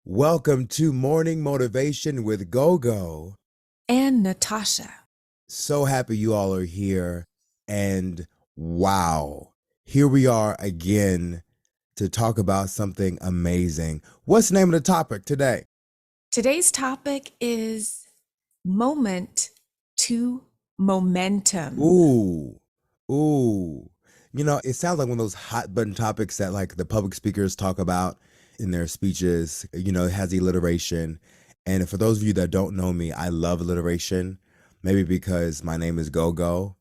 Welcome to Morning Motivation with GoGo. And Natasha. So happy you all are here. And wow, here we are again to talk about something amazing. What's the name of the topic today? Today's topic is moment to momentum. Ooh, ooh. It sounds like one of those hot button topics that like the public speakers talk about in their speeches. It has alliteration. And for those of you that don't know me, I love alliteration. Maybe because my name is GoGo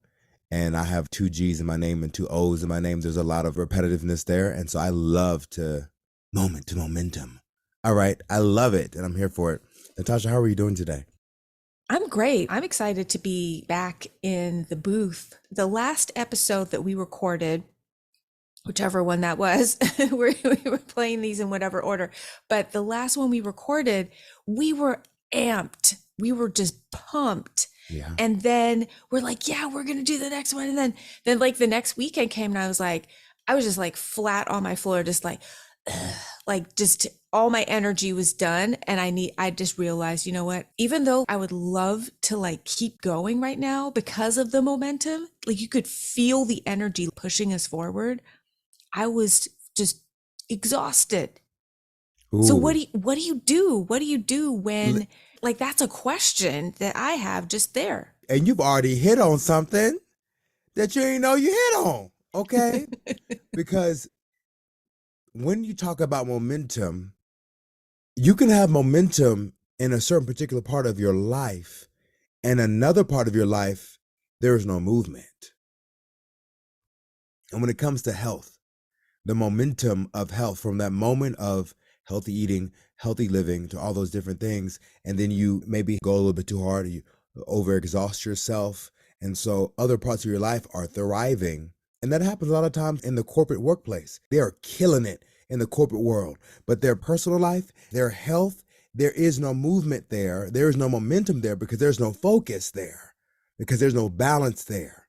and I have two G's in my name and two O's in my name. There's a lot of repetitiveness there. And so I love to moment to momentum. All right. I love it. And I'm here for it. Natasha, how are you doing today? I'm great. I'm excited to be back in the booth. The last episode that we recorded, whichever one that was, we were playing these in whatever order, but the last one we recorded, we were amped. We were just pumped. Yeah. And then we're like, yeah, we're going to do the next one. And then like the next weekend came and I was just like flat on my floor, just like, just all my energy was done. And I just realized, you know what, even though I would love to like keep going right now because of the momentum, like you could feel the energy pushing us forward. I was just exhausted. So Ooh. what do you do? What do you do L- when, like, that's a question that I have just there. And you've already hit on something that you didn't know you hit on. Okay. Because when you talk about momentum, you can have momentum in a certain particular part of your life, and another part of your life, there is no movement. And when it comes to health, the momentum of health from that moment of healthy eating, healthy living to all those different things, and then you maybe go a little bit too hard, you overexhaust yourself. And so other parts of your life are thriving. And that happens a lot of times in the corporate workplace. They are killing it in the corporate world, but their personal life, their health, there is no movement there. There is no momentum there because there's no focus there, because there's no balance there.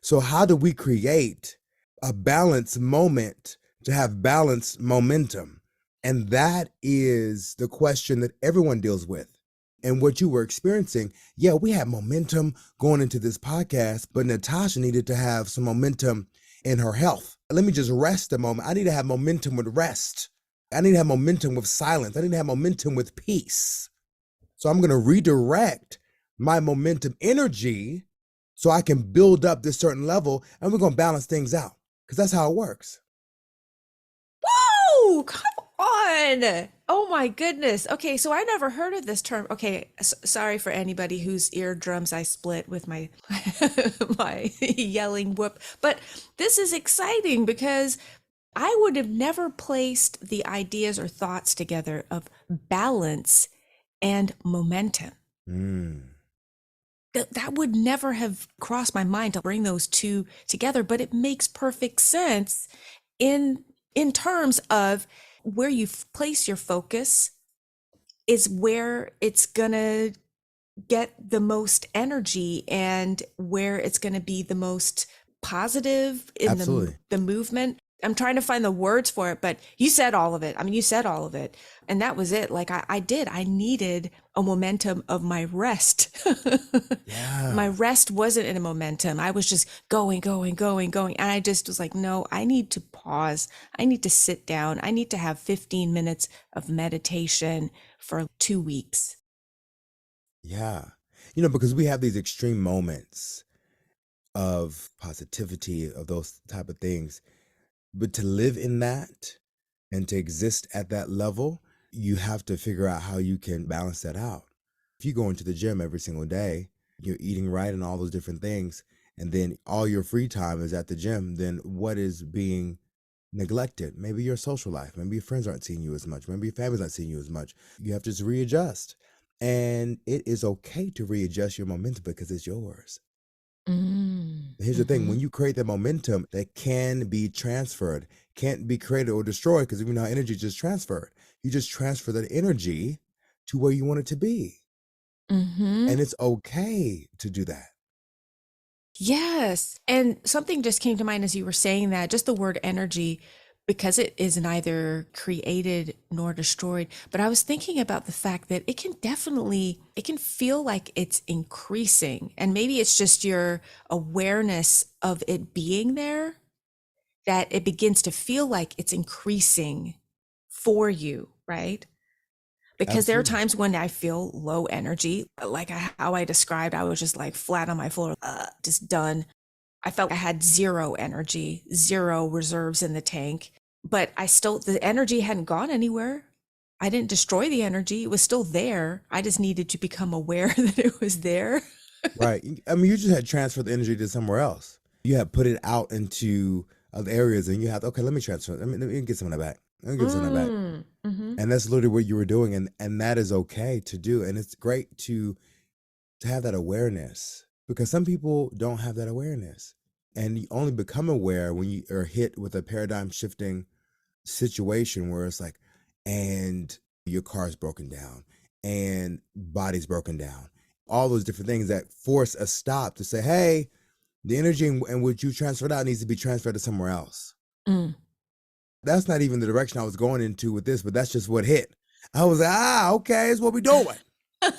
So how do we create a balanced moment to have balanced momentum? And that is the question that everyone deals with. And what you were experiencing, yeah, we had momentum going into this podcast, but Natasha needed to have some momentum in her health. Let me just rest a moment. I need to have momentum with rest. I need to have momentum with silence. I need to have momentum with peace. So I'm going to redirect my momentum energy so I can build up this certain level, and we're going to balance things out because that's how it works. Whoa, come on. Oh my goodness. Okay, so I never heard of this term. Okay, sorry for anybody whose eardrums I split with my my yelling whoop. But this is exciting because I would have never placed the ideas or thoughts together of balance and momentum. Mm, That would never have crossed my mind to bring those two together, but it makes perfect sense in in terms of where you place your focus is where it's gonna get the most energy and where it's gonna be the most positive in absolutely. the movement. I'm trying to find the words for it, but you said all of it. I mean, you said all of it. And that was it. Like I did. I needed a momentum of my rest. My Yeah. rest wasn't in a momentum. I was just going, going, going, going. And I just was like, no, I need to pause. I need to sit down. I need to have 15 minutes of meditation for 2 weeks. Yeah. Because we have these extreme moments of positivity, of those type of things. But to live in that and to exist at that level, you have to figure out how you can balance that out. If you go into the gym every single day, you're eating right and all those different things, and then all your free time is at the gym, then what is being neglected? Maybe your social life, maybe your friends aren't seeing you as much, maybe your family's not seeing you as much. You have to just readjust. And it is okay to readjust your momentum because it's yours. Here's the thing, when Mhm. you create that momentum that can be transferred, can't be created or destroyed, because we know energy is just transferred. You just transfer that energy to where you want it to be. Mhm. And it's okay to do that. Yes. And something just came to mind as you were saying that, just the word energy. because it is neither created nor destroyed. But I was thinking about the fact that it can feel like it's increasing. And maybe it's just your awareness of it being there, that it begins to feel like it's increasing for you, right? Because there are Absolutely. times when I feel low energy, like how I described, I was just like flat on my floor, just done. I felt I had zero energy, zero reserves in the tank, but the energy hadn't gone anywhere. I didn't destroy the energy. It was still there. I just needed to become aware that it was there. Right. I mean, you just had transferred the energy to somewhere else. You had put it out into other areas, and you have, okay, let me transfer. Let me get some of that back. Let me give some of that back. Mm-hmm. And that's literally what you were doing, and that is okay to do. And it's great to have that awareness, because some people don't have that awareness. And you only become aware when you are hit with a paradigm shifting situation where it's like, and your car's broken down and body's broken down. All those different things that force a stop to say, hey, the energy in which you transferred out needs to be transferred to somewhere else. Mm. That's not even the direction I was going into with this, but that's just what hit. I was like, okay, it's what we're doing. Well,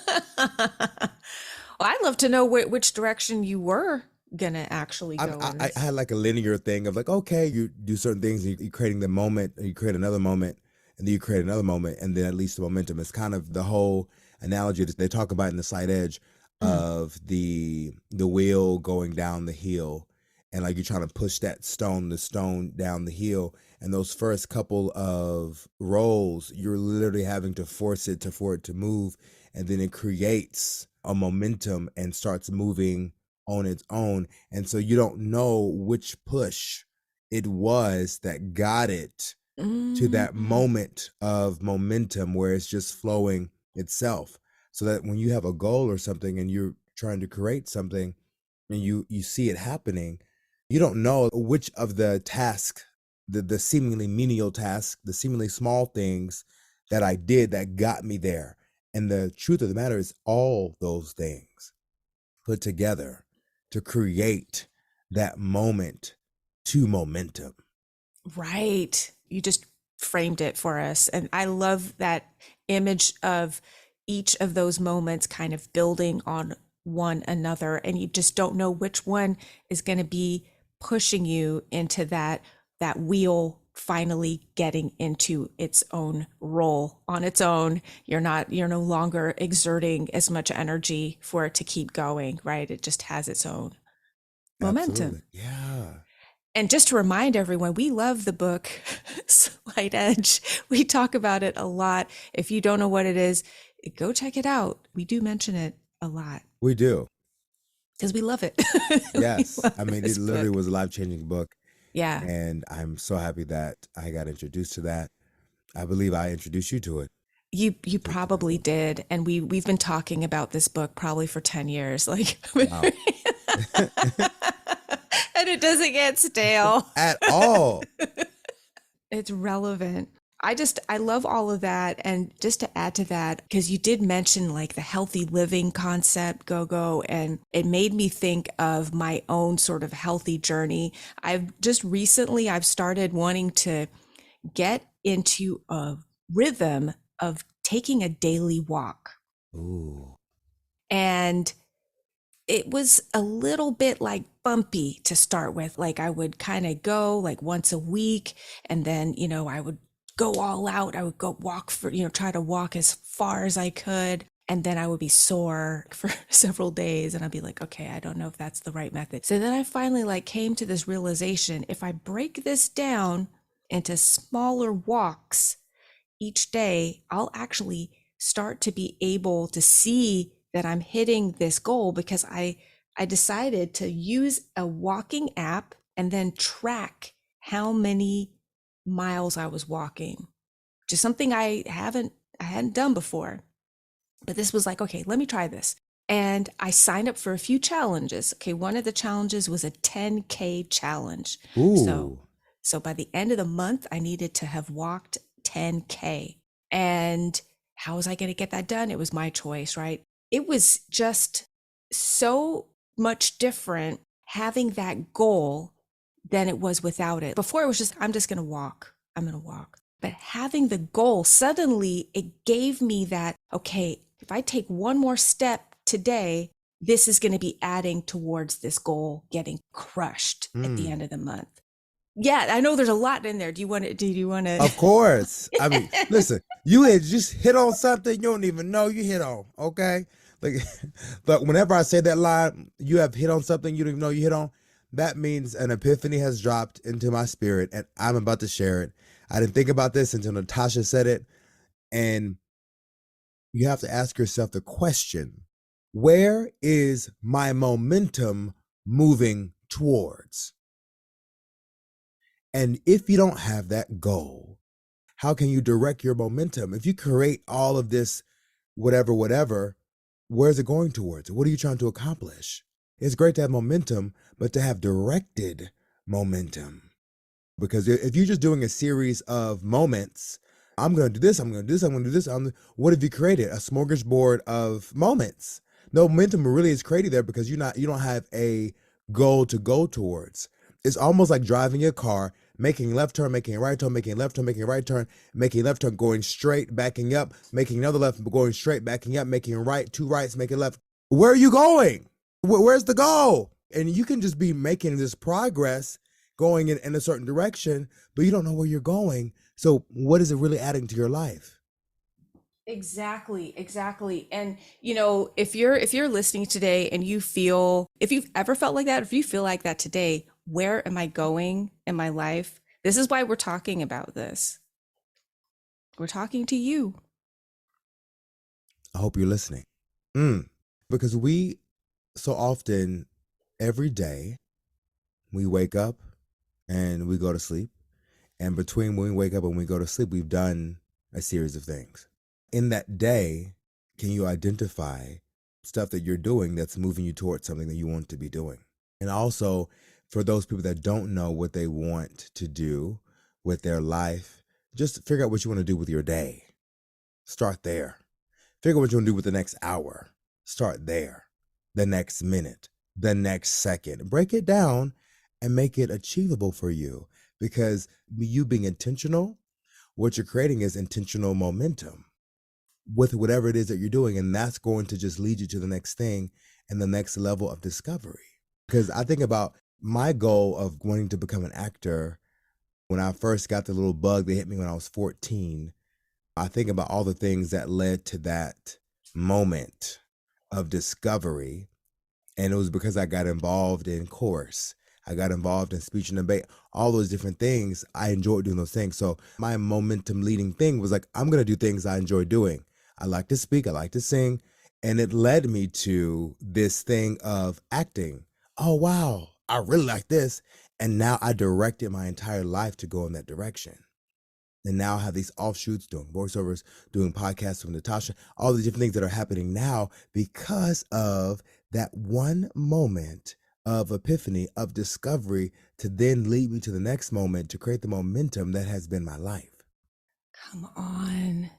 I'd love to know which direction you were gonna actually go in I this. had like a linear thing of like, okay, you do certain things, and you're creating the moment, and you create another moment, and then you create another moment, and then at least the momentum. It's kind of the whole analogy that they talk about in the Slight Edge Mm. of the wheel going down the hill, and like you're trying to push the stone down the hill, and those first couple of rolls, you're literally having to force it for it to move, and then it creates a momentum and starts moving on its own. And so you don't know which push it was that got it to that Mm. moment of momentum where it's just flowing itself. So that when you have a goal or something and you're trying to create something and you see it happening, you don't know which of the task, the seemingly menial task, the seemingly small things that I did that got me there. And the truth of the matter is all those things put together to create that moment to momentum. Right. You just framed it for us. And I love that image of each of those moments kind of building on one another. And you just don't know which one is going to be pushing you into that wheel finally getting into its own role on its own. You're no longer exerting as much energy for it to keep going, right? It just has its own momentum. Absolutely. Yeah. And just to remind everyone, we love the book Slight Edge. We talk about it a lot. If you don't know what it is, go check it out. We do mention it a lot We do. because we love it. We Yes. love I mean, it this literally book. was a life-changing book. Yeah. And I'm so happy that I got introduced to that. I believe I introduced you to it. You To that probably book. did. And we've been talking about this book probably for 10 years. Like Wow. and it doesn't get stale. At all. It's relevant. I love all of that. And just to add to that, because you did mention like the healthy living concept, go, and it made me think of my own sort of healthy journey. I've started wanting to get into a rhythm of taking a daily walk. Ooh. And it was a little bit like bumpy to start with. Like I would kind of go like once a week, and then, I would go all out. I would go walk try to walk as far as I could. And then I would be sore for several days, and I'd be like, okay, I don't know if that's the right method. So then I finally like came to this realization: if I break this down into smaller walks each day, I'll actually start to be able to see that I'm hitting this goal, because I decided to use a walking app and then track how many miles I was walking. Just something I hadn't done before. But this was like, okay, let me try this. And I signed up for a few challenges. Okay, one of the challenges was a 10K challenge. So Ooh. so by the end of the month, I needed to have walked 10K. And how was I going to get that done? It was my choice, right? It was just so much different having that goal than it was without it. Before it was just, I'm just going to walk. I'm going to walk. But having the goal, suddenly it gave me that, okay, if I take one more step today, this is going to be adding towards this goal getting crushed at the end of the month. Yeah, I know there's a lot in there. Do you want to? Of course. I mean, listen, you had just hit on something you don't even know you hit on, okay? Like, but whenever I say that line, you have hit on something you don't even know you hit on, that means an epiphany has dropped into my spirit and I'm about to share it. I didn't think about this until Natasha said it. And you have to ask yourself the question, where is my momentum moving towards? And if you don't have that goal, how can you direct your momentum? If you create all of this, whatever, where's it going towards? What are you trying to accomplish? It's great to have momentum, but to have directed momentum. Because if you're just doing a series of moments, I'm going to do this, I'm going to do this, I'm going to do this. What have you created? A smorgasbord of moments. No momentum really is created there because you don't have a goal to go towards. It's almost like driving your car, making left turn, making a right turn, making left turn, making right turn, making left turn, going straight, backing up, making another left, going straight, backing up, making right, two rights, making left. Where are you going? Where's the goal? And you can just be making this progress going in a certain direction, but you don't know where you're going. So what is it really adding to your life? Exactly. And if you're listening today and if you've ever felt like that, if you feel like that today, where am I going in my life? This is why we're talking about this. We're talking to you. I hope you're listening. Because we so often, every day, we wake up and we go to sleep. And between when we wake up and we go to sleep, we've done a series of things. In that day, can you identify stuff that you're doing that's moving you towards something that you want to be doing? And also, for those people that don't know what they want to do with their life, just figure out what you want to do with your day. Start there. Figure out what you want to do with the next hour. Start there. The next minute, the next second. Break it down and make it achievable for you. Because you being intentional, what you're creating is intentional momentum with whatever it is that you're doing. And that's going to just lead you to the next thing and the next level of discovery. Because I think about my goal of wanting to become an actor. When I first got the little bug that hit me when I was 14, I think about all the things that led to that moment of discovery. And it was because I got involved in chorus. I got involved in speech and debate, all those different things. I enjoyed doing those things. So my momentum leading thing was like, I'm going to do things I enjoy doing. I like to speak. I like to sing. And it led me to this thing of acting. Oh, wow, I really like this. And now I directed my entire life to go in that direction. And now I have these offshoots, doing voiceovers, doing podcasts with Natasha, all the different things that are happening now because of that one moment of epiphany, of discovery, to then lead me to the next moment to create the momentum that has been my life. Come on.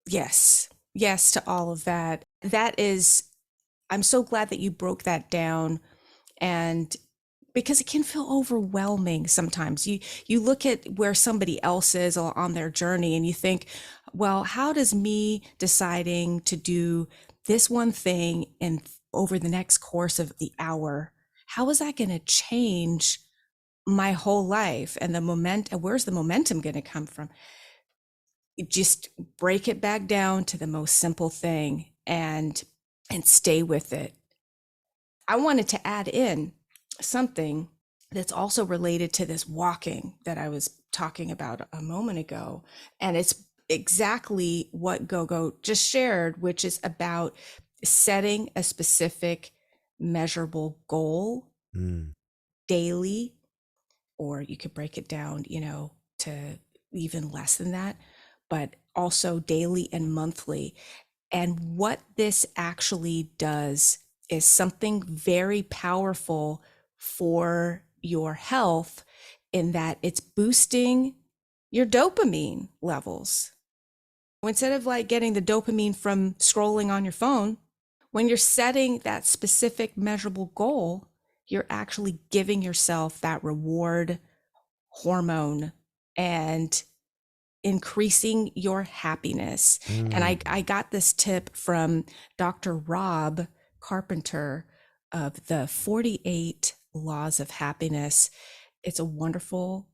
Yes. Yes to all of that. I'm so glad that you broke that down, and because it can feel overwhelming sometimes. You look at where somebody else is on their journey and you think, well, how does me deciding to do this one thing and over the next course of the hour, how is that going to change my whole life? And where's the momentum going to come from? Just break it back down to the most simple thing and stay with it. I wanted to add in something that's also related to this walking that I was talking about a moment ago. And it's exactly what Gogo just shared, which is about setting a specific measurable goal daily, or you could break it down, to even less than that, but also daily and monthly. And what this actually does is something very powerful for your health, in that it's boosting your dopamine levels. Instead of like getting the dopamine from scrolling on your phone, when you're setting that specific measurable goal, you're actually giving yourself that reward hormone and increasing your happiness. And I got this tip from Dr. Rob Carpenter of the 48 Laws of Happiness. It's a wonderful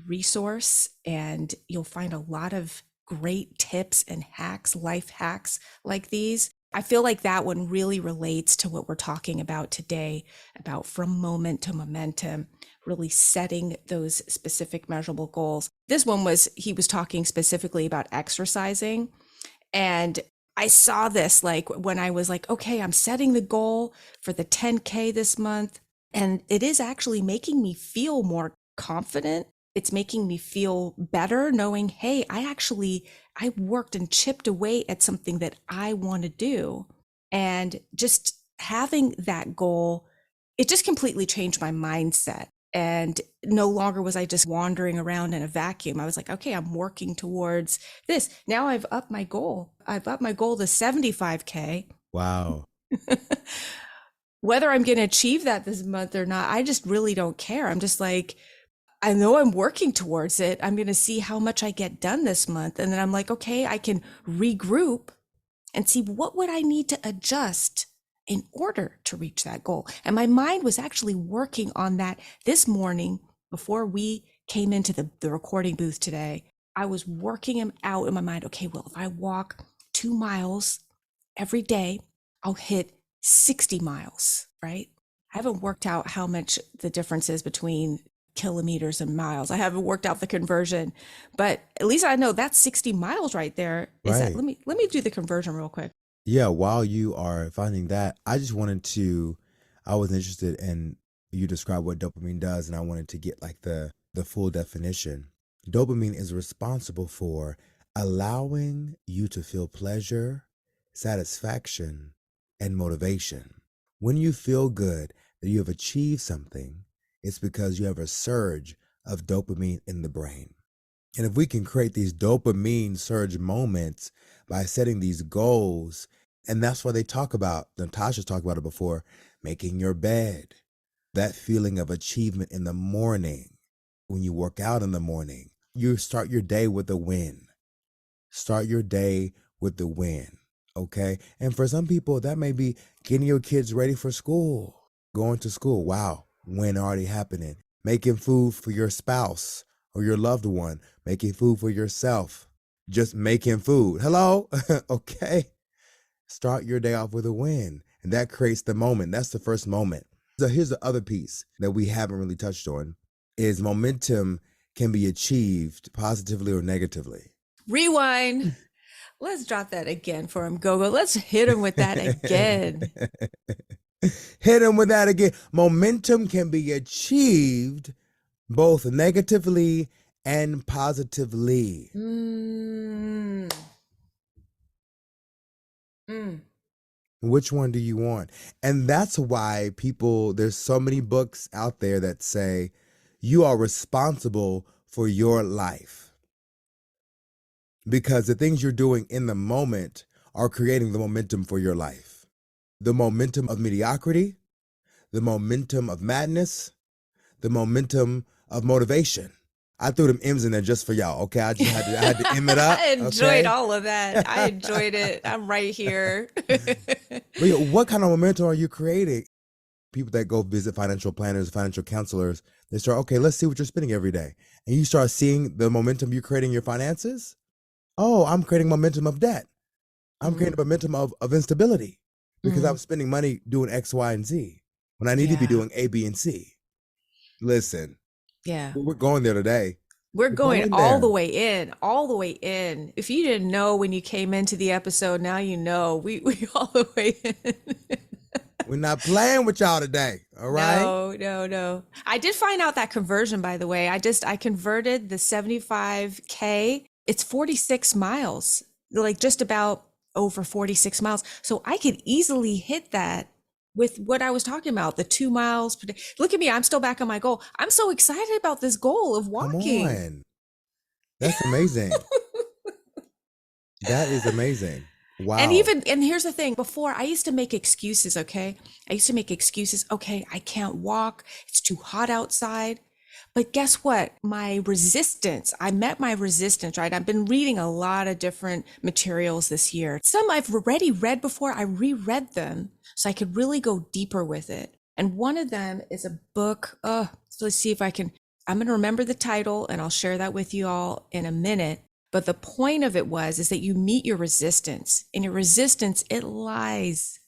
resource, and you'll find a lot of great tips and hacks, life hacks like these. I feel like that one really relates to what we're talking about today, about from moment to momentum, really setting those specific measurable goals. This one he was talking specifically about exercising. And I saw this like when I was like, okay, I'm setting the goal for the 10K this month. And it is actually making me feel more confident. It's making me feel better knowing, hey, I worked and chipped away at something that I want to do. And just having that goal, it just completely changed my mindset. And no longer was I just wandering around in a vacuum. I was like, okay, I'm working towards this. Now I've upped my goal. I've upped my goal to 75K. Wow. Whether I'm going to achieve that this month or not, I just really don't care. I'm just like, I know I'm working towards it. I'm going to see how much I get done this month. And then I'm like, okay, I can regroup and see what would I need to adjust in order to reach that goal. And my mind was actually working on that this morning before we came into the recording booth today. I was working them out in my mind. Okay, well, if I walk 2 miles every day, I'll hit 60 miles, right? I haven't worked out how much the difference is between kilometers and miles. I haven't worked out the conversion, but at least I know that's 60 miles right there. Is Right. that, let me do the conversion real quick. Yeah, while you are finding that, I was interested in you describe what dopamine does, and I wanted to get like the full definition. Dopamine is responsible for allowing you to feel pleasure, satisfaction, and motivation. When you feel good that you have achieved something, it's because you have a surge of dopamine in the brain. And if we can create these dopamine surge moments by setting these goals, and that's why Natasha's talked about it before, making your bed, that feeling of achievement in the morning, when you work out in the morning, you start your day with a win. Start your day with the win, okay? And for some people, that may be getting your kids ready for school, going to school. Wow, win already happening. Making food for your spouse or your loved one, making food for yourself, just making food. Hello? Okay. Start your day off with a win. And that creates the moment. That's the first moment. So here's the other piece that we haven't really touched on is momentum can be achieved positively or negatively. Rewind. Let's drop that again for him, Gogo. Let's hit him with that again. Hit him with that again. Momentum can be achieved both negatively and positively. Which one do you want? And that's why there's so many books out there that say you are responsible for your life. Because the things you're doing in the moment are creating the momentum for your life. The momentum of mediocrity, the momentum of madness, the momentum of motivation. I threw them M's in there just for y'all, okay? I had to M it up. I enjoyed all of that. I enjoyed it. I'm right here. But what kind of momentum are you creating? People that go visit financial planners, financial counselors, they start, okay, let's see what you're spending every day. And you start seeing the momentum you're creating in your finances. Oh, I'm creating momentum of debt. I'm creating momentum of instability because I'm spending money doing X, Y, and Z when I need to be doing A, B, and C. Listen. Yeah. We're going there today. We're going all the way in, all the way in. If you didn't know when you came into the episode, now you know. We all the way in. We're not playing with y'all today, all right? No. I did find out that conversion, by the way. I converted the 75K. It's 46 miles, like just about over 46 miles. So I could easily hit that with what I was talking about, the 2 miles per day. Look at me, I'm still back on my goal. I'm so excited about this goal of walking. Come on. That's amazing. That is amazing. Wow. And here's the thing, before I used to make excuses, okay? I used to make excuses, okay, I can't walk, it's too hot outside. But guess what? I met my resistance, right? I've been reading a lot of different materials this year. Some I've already read before. I reread them so I could really go deeper with it. And one of them is a book. So let's see if I'm going to remember the title and I'll share that with you all in a minute. But the point of it is that you meet your resistance, and your resistance, it lies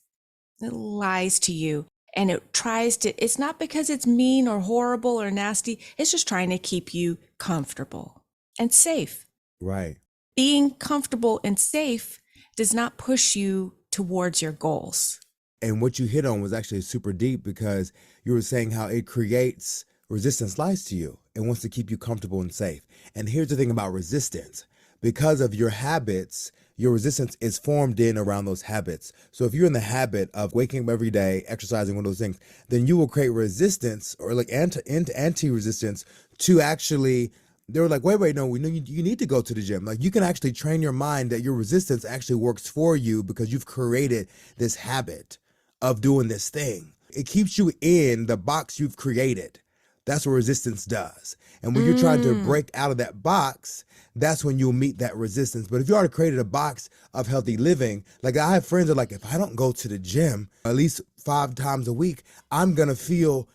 to you. And it's not because it's mean or horrible or nasty. It's just trying to keep you comfortable and safe. Right. Being comfortable and safe does not push you towards your goals. And what you hit on was actually super deep, because you were saying how it creates resistance lies to you and wants to keep you comfortable and safe. And here's the thing about resistance. Because of your habits, your resistance is formed in around those habits. So if you're in the habit of waking up every day, exercising, one of those things, then you will create resistance, or like anti-resistance to actually, they were like, wait, no, we know you need to go to the gym. Like, you can actually train your mind that your resistance actually works for you because you've created this habit of doing this thing. It keeps you in the box you've created. That's what resistance does. And when you're trying to break out of that box, that's when you'll meet that resistance. But if you already created a box of healthy living, like I have friends that are like, if I don't go to the gym at least 5 times a week, I'm gonna feel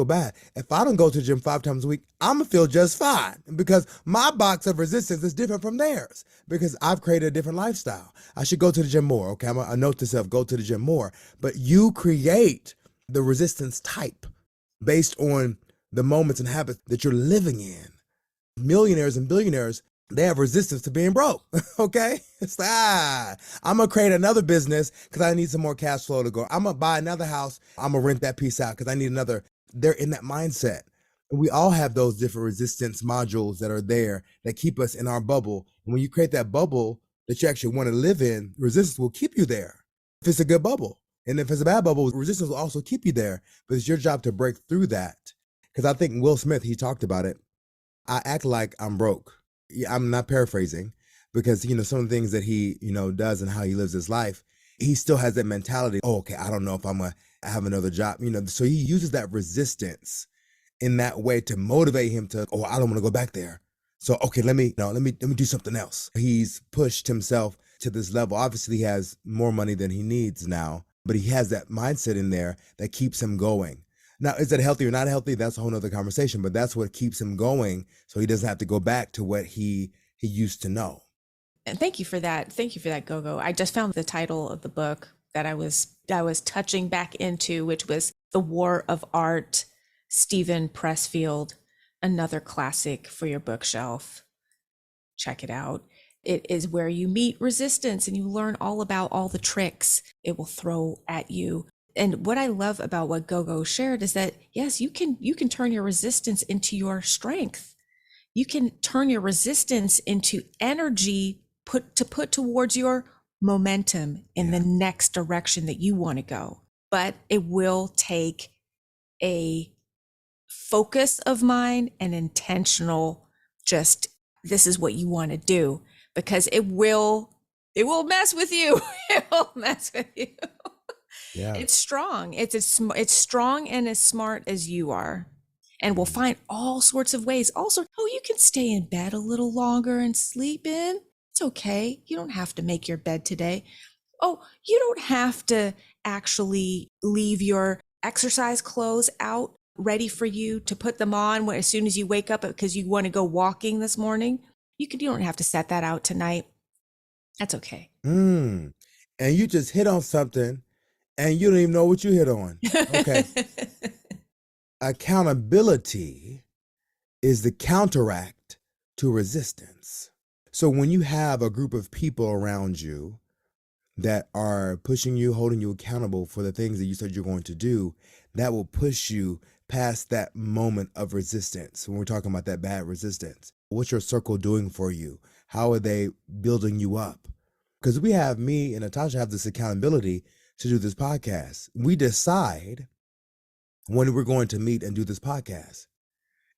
bad. If I don't go to the gym 5 times a week, I'm gonna feel just fine, because my box of resistance is different from theirs, because I've created a different lifestyle. I should go to the gym more. Okay, I'm gonna note to self, go to the gym more. But you create the resistance type based on the moments and habits that you're living in. Millionaires and billionaires, they have resistance to being broke. Okay? It's like, I'm gonna create another business because I need some more cash flow to go. I'm gonna buy another house. I'm gonna rent that piece out because I need another. They're in that mindset. And we all have those different resistance modules that are there that keep us in our bubble. And when you create that bubble that you actually want to live in, resistance will keep you there if it's a good bubble. And if it's a bad bubble, resistance will also keep you there. But it's your job to break through that. Because I think Will Smith, he talked about it. I act like I'm broke. Yeah, I'm not paraphrasing, because, some of the things that he, does and how he lives his life, he still has that mentality. Oh, okay, I don't know if I'm going to have another job. So he uses that resistance in that way to motivate him to, I don't want to go back there. So, okay, let me do something else. He's pushed himself to this level. Obviously, he has more money than he needs now, but he has that mindset in there that keeps him going. Now, is it healthy or not healthy? That's a whole nother conversation, but that's what keeps him going, so he doesn't have to go back to what he used to know. And thank you for that. Thank you for that, Gogo. I just found the title of the book that I was touching back into, which was The War of Art, Stephen Pressfield, another classic for your bookshelf. Check it out. It is where you meet resistance and you learn all about all the tricks it will throw at you. And what I love about what Gogo shared is that, yes, you can turn your resistance into your strength. You can turn your resistance into energy put towards your momentum in the next direction that you want to go. But it will take a focus of mind and intentional, just, this is what you want to do, because it will mess with you. It will mess with you. Yeah. It's strong. It's strong and as smart as you are. And we'll find all sorts of ways. Also, you can stay in bed a little longer and sleep in. It's okay. You don't have to make your bed today. You don't have to actually leave your exercise clothes out ready for you to put them on as soon as you wake up because you want to go walking this morning. You don't have to set that out tonight. That's okay. And you just hit on something and you don't even know what you hit on. Okay. Accountability is the counteract to resistance. So when you have a group of people around you that are pushing you, holding you accountable for the things that you said you're going to do, that will push you past that moment of resistance. When we're talking about that bad resistance, what's your circle doing for you? How are they building you up? Because me and Natasha have this accountability to do this podcast. We decide when we're going to meet and do this podcast.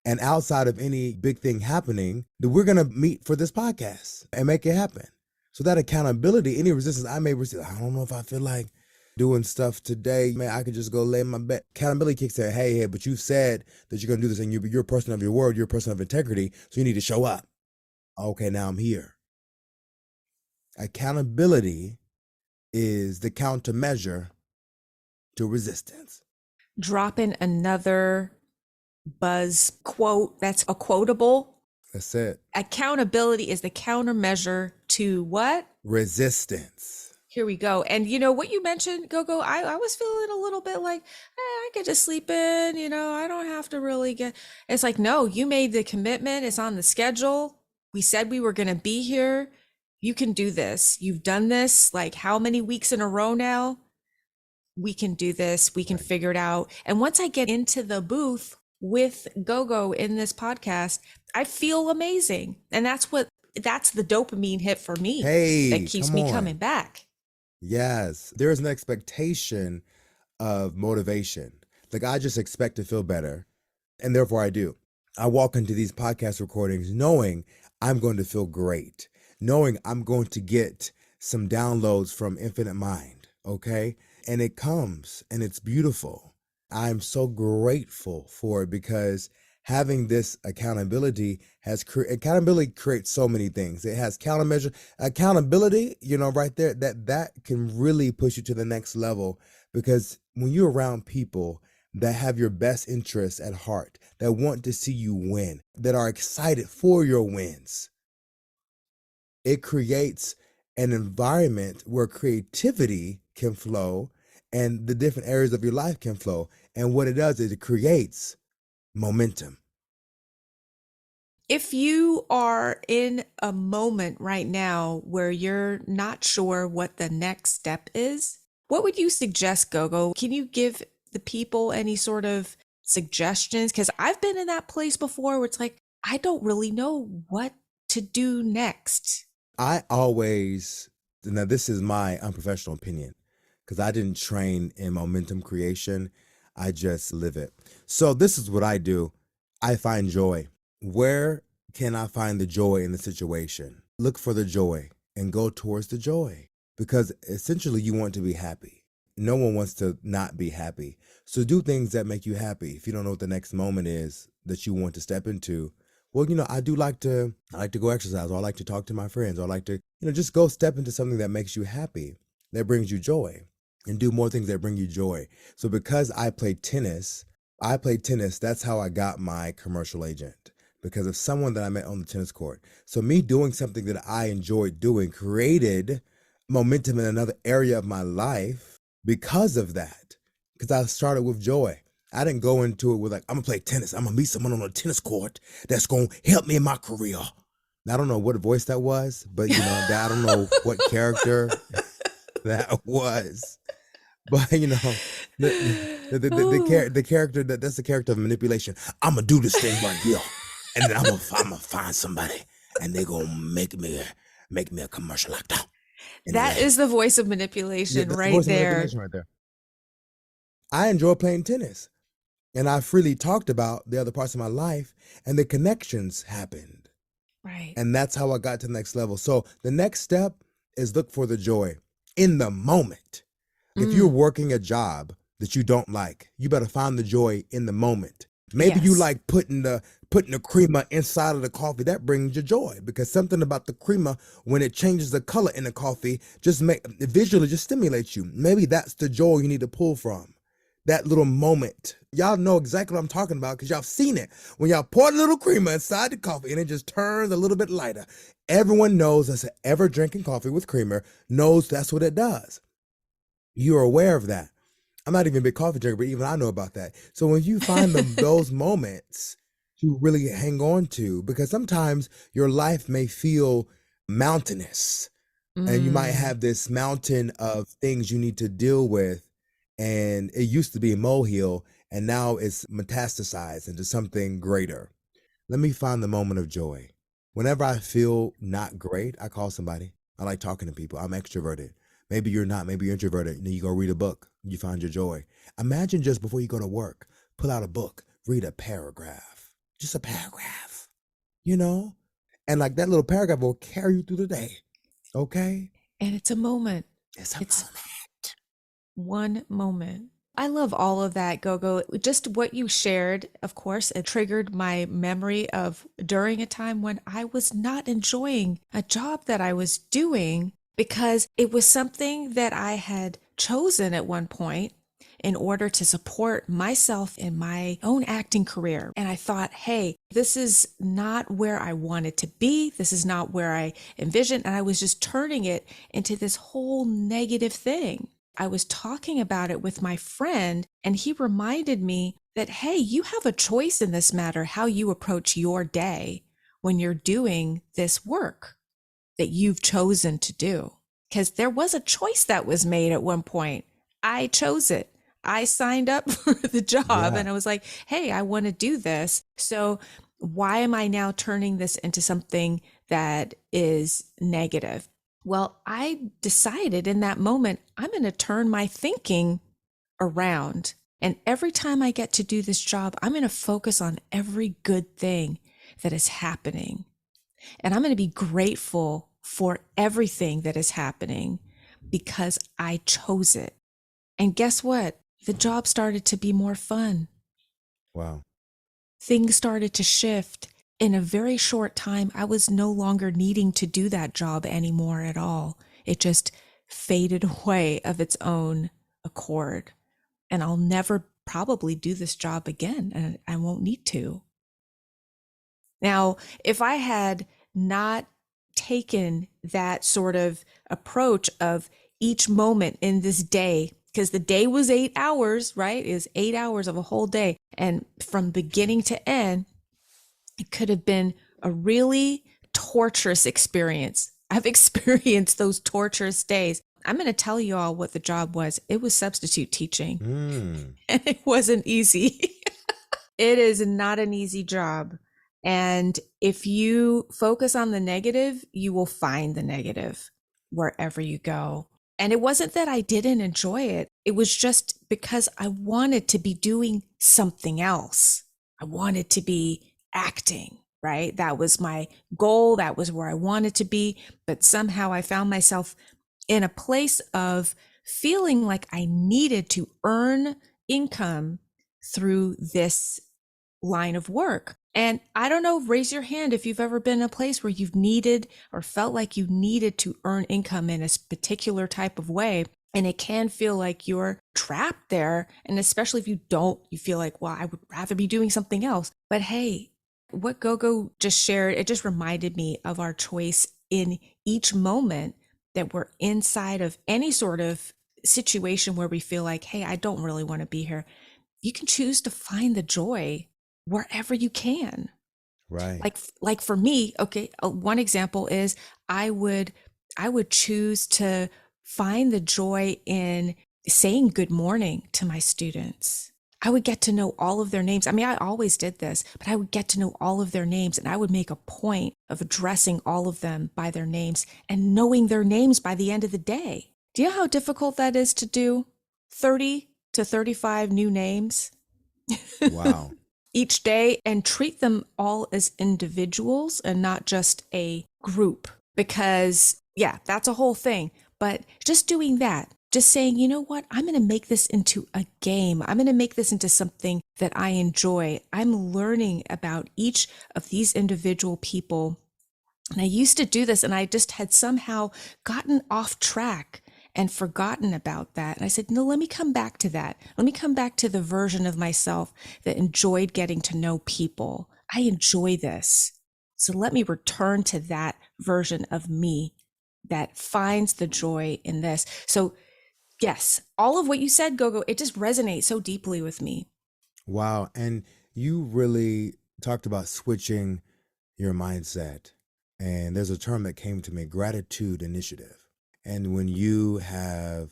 And outside of any big thing happening, that we're going to meet for this podcast and make it happen. So that accountability, any resistance I may receive, I don't know if I feel like doing stuff today, man, I could just go lay in my bed. Accountability kicks in. Hey, but you said that you're going to do this and you're a person of your word. You're a person of integrity. So you need to show up. Okay, now I'm here. Accountability is the countermeasure to resistance. Drop in another buzz quote that's a quotable. That's it. Accountability is the countermeasure to what? Resistance. Here we go. And you know what you mentioned, Gogo, I was feeling a little bit like, I could just sleep in, I don't have to really get. It's like, no, you made the commitment. It's on the schedule. We said we were going to be here. You can do this. You've done this like how many weeks in a row now? We can do this. We can figure it out. And once I get into the booth with Gogo in this podcast, I feel amazing. And that's the dopamine hit for me. Hey, that keeps me coming back. Yes, there is an expectation of motivation. Like I just expect to feel better, and therefore I do. I walk into these podcast recordings knowing I'm going to feel great, knowing I'm going to get some downloads from Infinite Mind, okay? And it comes, and it's beautiful. I'm so grateful for it because having this accountability accountability creates so many things. It has countermeasure accountability, right there, that can really push you to the next level, because when you're around people that have your best interests at heart, that want to see you win, that are excited for your wins, it creates an environment where creativity can flow and the different areas of your life can flow. And what it does is it creates momentum. If you are in a moment right now where you're not sure what the next step is, what would you suggest, Gogo? Can you give the people any sort of suggestions? Because I've been in that place before where it's like, I don't really know what to do next. Now this is my unprofessional opinion, because I didn't train in momentum creation. I just live it. So this is what I do. I find joy. Where can I find the joy in the situation? Look for the joy and go towards the joy, because essentially you want to be happy. No one wants to not be happy. So do things that make you happy. If you don't know what the next moment is that you want to step into, well, I like to go exercise, or I like to talk to my friends, or I like to, just go step into something that makes you happy, that brings you joy, and do more things that bring you joy. So because I played tennis, that's how I got my commercial agent, because of someone that I met on the tennis court. So me doing something that I enjoyed doing created momentum in another area of my life because of that, because I started with joy. I didn't go into it with like, I'm gonna play tennis. I'm gonna meet someone on a tennis court that's gonna help me in my career. I don't know what voice that was, but I don't know what character that was. But the character that's the character of manipulation. I'm gonna do this thing right here, and then I'm gonna find somebody, and they're gonna make me a commercial actor. That is the voice of manipulation right there. I enjoy playing tennis. And I freely talked about the other parts of my life, and the connections happened. Right. And that's how I got to the next level. So the next step is look for the joy in the moment. If you're working a job that you don't like, you better find the joy in the moment. Maybe you like putting the creamer inside of the coffee. That brings you joy, because something about the creamer, when it changes the color in the coffee, visually just stimulates you. Maybe that's the joy you need to pull from. That little moment. Y'all know exactly what I'm talking about, because y'all seen it. When y'all pour a little creamer inside the coffee and it just turns a little bit lighter. Everyone knows that's ever drinking coffee with creamer knows that's what it does. You're aware of that. I'm not even a big coffee drinker, but even I know about that. So when you find those moments to really hang on to, because sometimes your life may feel mountainous, and you might have this mountain of things you need to deal with. And it used to be a molehill, and now it's metastasized into something greater. Let me find the moment of joy. Whenever I feel not great, I call somebody. I like talking to people. I'm extroverted. Maybe you're not. Maybe you're introverted. And then you go read a book. You find your joy. Imagine just before you go to work, pull out a book, read a paragraph. Just a paragraph. And like that little paragraph will carry you through the day. Okay? And it's a moment. It's a moment. One moment. I love all of that, Gogo. Just what you shared, of course, it triggered my memory of during a time when I was not enjoying a job that I was doing because it was something that I had chosen at one point in order to support myself in my own acting career. And I thought, hey, this is not where I wanted to be. This is not where I envisioned. And I was just turning it into this whole negative thing. I was talking about it with my friend, and he reminded me that, hey, you have a choice in this matter, how you approach your day when you're doing this work that you've chosen to do. Because there was a choice that was made at one point. I chose it. I signed up for the job Yeah. and I was like, hey, I want to do this. So why am I now turning this into something that is negative? Well, I decided in that moment, I'm going to turn my thinking around. And every time I get to do this job, I'm going to focus on every good thing that is happening. And I'm going to be grateful for everything that is happening because I chose it. And guess what? The job started to be more fun. Wow. Things started to shift. In a very short time, I was no longer needing to do that job anymore at all. It just faded away of its own accord. And I'll never probably do this job again, and I won't need to. Now, if I had not taken that sort of approach of each moment in this day, because the day was 8 hours, right? It was 8 hours of a whole day. And from beginning to end, it could have been a really torturous experience. I've experienced those torturous days. I'm going to tell you all what the job was. It was substitute teaching, and it wasn't easy. It is not an easy job. And if you focus on the negative, you will find the negative wherever you go. And it wasn't that I didn't enjoy it. It was just because I wanted to be doing something else. I wanted to be acting, right? That was my goal. That was where I wanted to be. But somehow I found myself in a place of feeling like I needed to earn income through this line of work. And I don't know, raise your hand if you've ever been in a place where you've needed or felt like you needed to earn income in a particular type of way. And it can feel like you're trapped there. And especially if you don't, you feel like, well, I would rather be doing something else. But hey, what Gogo just shared, it just reminded me of our choice in each moment that we're inside of any sort of situation where we feel like, hey, I don't really want to be here. You can choose to find the joy wherever you can. Right. Like for me, okay, one example is I would choose to find the joy in saying good morning to my students. I would get to know all of their names. I mean, I always did this, but I would get to know all of their names, and I would make a point of addressing all of them by their names and knowing their names by the end of the day. Do you know how difficult that is to do? 30 to 35 new names. Wow. Each day, and treat them all as individuals and not just a group, because yeah, that's a whole thing. But just doing that, just saying, you know what, I'm going to make this into a game. I'm going to make this into something that I enjoy. I'm learning about each of these individual people. And I used to do this, and I just had somehow gotten off track and forgotten about that. And I said, no, let me come back to that. Let me come back to the version of myself that enjoyed getting to know people. I enjoy this. So let me return to that version of me that finds the joy in this. So yes, all of what you said, Gogo, it just resonates so deeply with me. Wow. And you really talked about switching your mindset. And there's a term that came to me, gratitude initiative. And when you have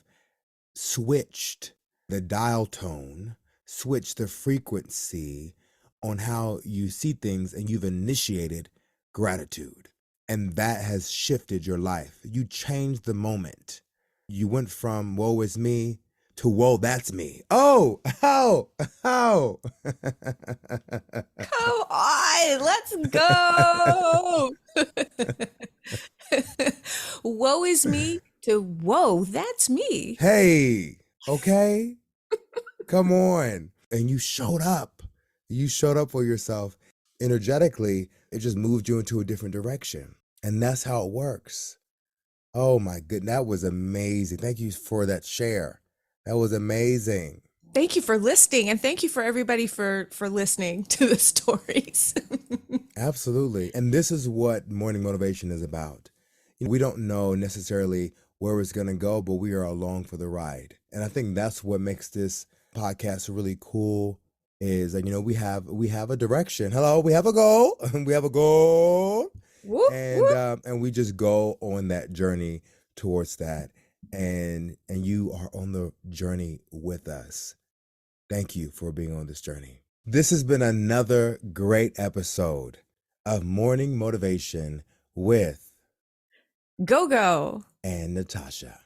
switched the dial tone, switched the frequency on how you see things, and you've initiated gratitude, and that has shifted your life. You changed the moment. You went from woe is me to whoa, that's me. Oh. Come on, let's go. Woe is me to whoa, that's me. Hey, Okay? Come on. And you showed up. You showed up for yourself energetically. It just moved you into a different direction. And that's how it works. Oh my goodness. That was amazing. Thank you for that share. That was amazing. Thank you for listening, and thank you for everybody for listening to the stories. Absolutely. And this is what morning motivation is about. We don't know necessarily where it's going to go, but we are along for the ride. And I think that's what makes this podcast really cool is that, we have a direction. Hello, we have a goal. We have a goal. Whoop, whoop. And we just go on that journey towards that. And you are on the journey with us. Thank you for being on this journey. This has been another great episode of Morning Motivation with Go, go. and Natasha.